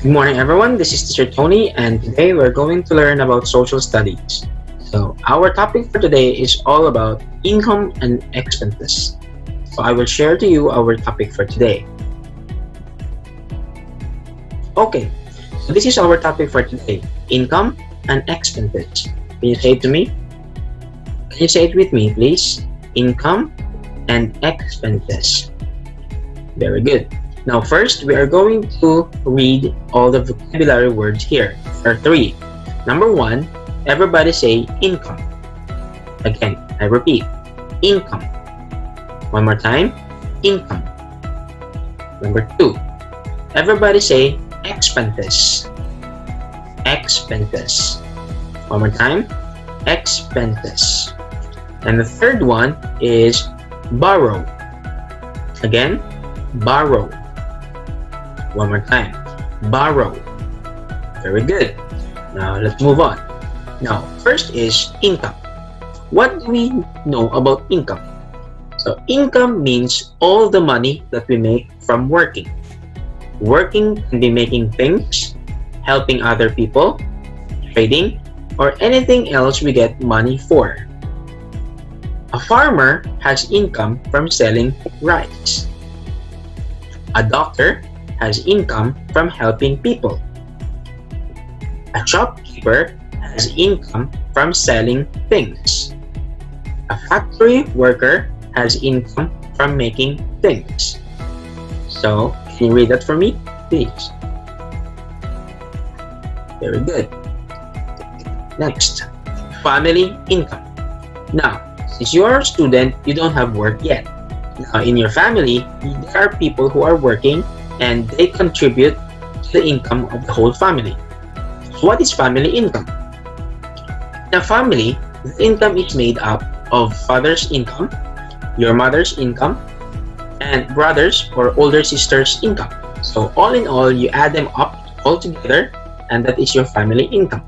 Good morning, everyone. This is Teacher Tony, and today we're going to learn about social studies. So, our topic for today is all about income and expenses. So, I will share to you our topic for today. Okay, so this is our topic for today: income and expenses. Can you say it to me? Can you say it with me, please? Income and expenses. Very good. Now, first, we are going to read all the vocabulary words here. There are three. Number one, everybody say income. Again, I repeat, income. One more time, income. Number two, everybody say expenses. Expenses. One more time, expenses. And the third one is borrow. Again, borrow. One more time, borrow. Very good. Now let's move on. Now, first is income. What do we know about income? So income means all the money that we make from working. Working can be making things, helping other people, trading, or anything else we get money for. A farmer has income from selling rice. A doctor has income from helping people. A shopkeeper has income from selling things. A factory worker has income from making things. So, can you read that for me, please? Very good. Next, family income. Now, since you are a student, you don't have work yet. Now, in your family, there are people who are working and they contribute to the income of the whole family. So what is family income? In a family, the income is made up of father's income, your mother's income, and brothers or older sister's income. So all in all, you add them up all together, and that is your family income.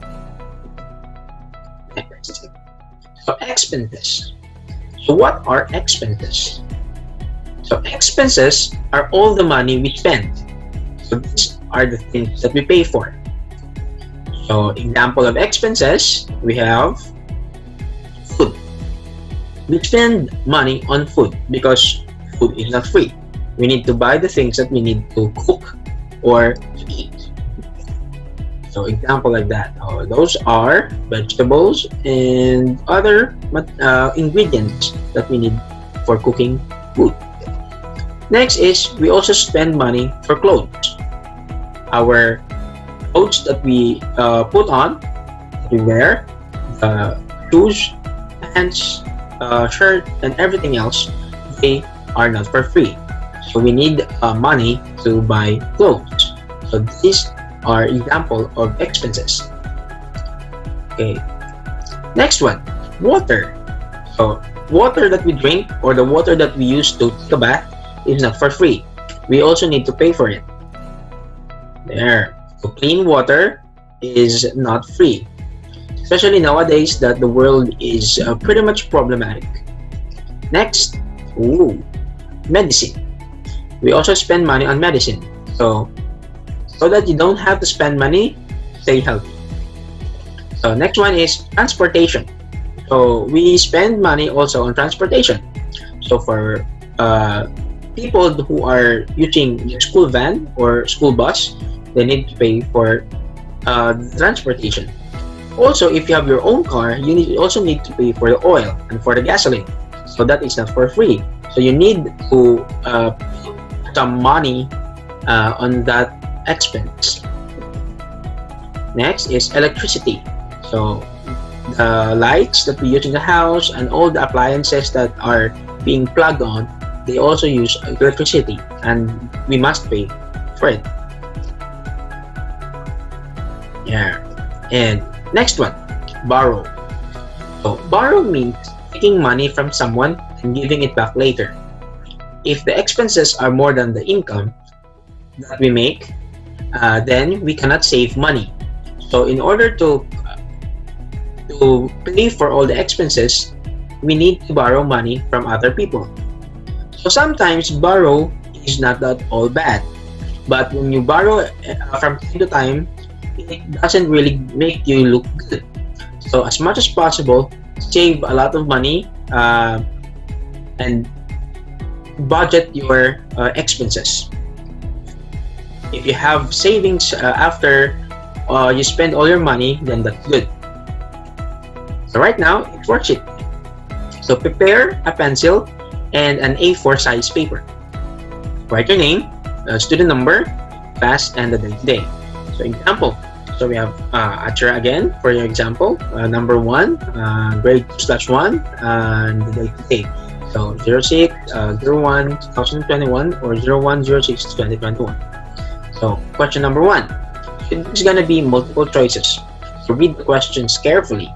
Next. So expenses. So what are expenses? So expenses are all the money we spend. So these are the things that we pay for. So example of expenses, we have food. We spend money on food because food is not free. We need to buy the things that we need to cook or to eat. So example like that. Those are vegetables and other ingredients that we need for cooking food. Next is we also spend money for clothes. Our clothes that we put on, that we wear, shoes, pants, shirt, and everything else, they are not for free. So we need money to buy clothes. So these are example of expenses. Okay. Next one, water. So water that we drink or the water that we use to take a bath is not for free. We also need to pay for it. There. So clean water is not free. Especially nowadays that the world is pretty much problematic. Next, medicine. We also spend money on medicine. So that you don't have to spend money, stay healthy. So next one is transportation. So we spend money also on transportation. So for people who are using the school van or school bus, they need to pay for transportation. Also, if you have your own car, you also need to pay for the oil and for the gasoline. So that is not for free. So you need to put some money on that expense. Next is electricity. So the lights that we use in the house and all the appliances that are being plugged on, they also use electricity and we must pay for it. Yeah. And next one, borrow. So borrow means taking money from someone and giving it back later. If the expenses are more than the income that we make, then we cannot save money. So in order to pay for all the expenses, we need to borrow money from other people. So sometimes borrow is not at all bad. But when you borrow from time to time, it doesn't really make you look good. So as much as possible, save a lot of money and budget your expenses. If you have savings after you spend all your money, then that's good. So right now, it's worksheet. So prepare a pencil and an A4 size paper. Write your name, student number, class, and the day. So example. So we have Achara again for your example. Number 1, grade 2/1, and the day. So 06, 01, 2021 or 0106 2021. So question number 1. It's gonna be multiple choices. So read the questions carefully.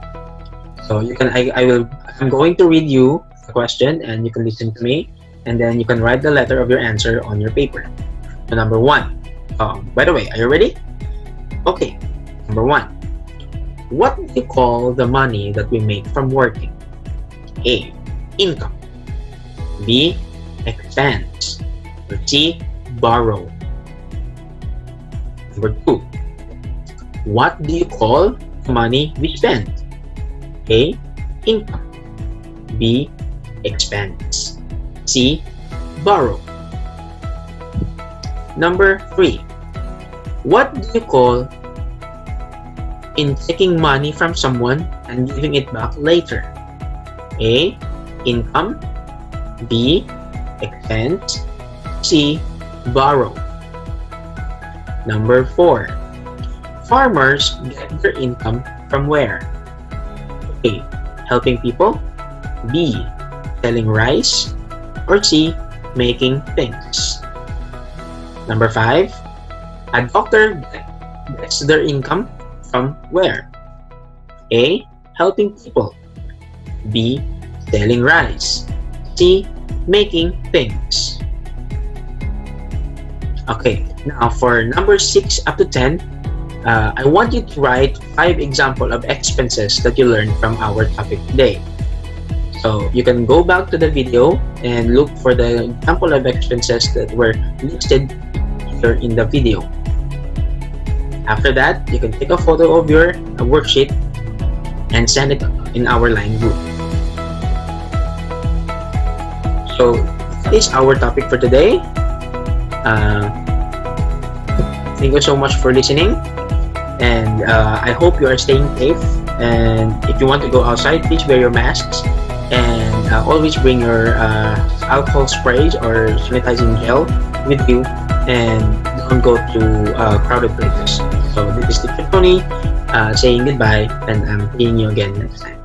So you can I'm going to read you the question and you can listen to me, and then you can write the letter of your answer on your paper. So number 1. By the way, are you ready? Okay. Number 1. What do you call the money that we make from working? A. Income. B. Expense. Or C. Borrow. Number 2. What do you call the money we spend? A. Income. B. Expense. C. Borrow. Number 3. What do you call in taking money from someone and giving it back later? A. Income. B. Expense. C. Borrow. Number 4. Farmers get their income from where? A. Helping people. B. Selling rice. Or C. Making things. Number 5. A doctor gets their income from where? A. Helping people. B. Selling rice. C. Making things. Okay, now for number 6 up to 10, I want you to write 5 examples of expenses that you learned from our topic today. So you can go back to the video and look for the example of expenses that were listed here in the video. After that, you can take a photo of your worksheet and send it in our line group. So that is our topic for today. Thank you so much for listening, and I hope you are staying safe. And if you want to go outside, please wear your masks and always bring your alcohol sprays or sanitizing gel with you, and don't go to crowded places. So this is T.Toni saying goodbye, and I'm seeing you again next time.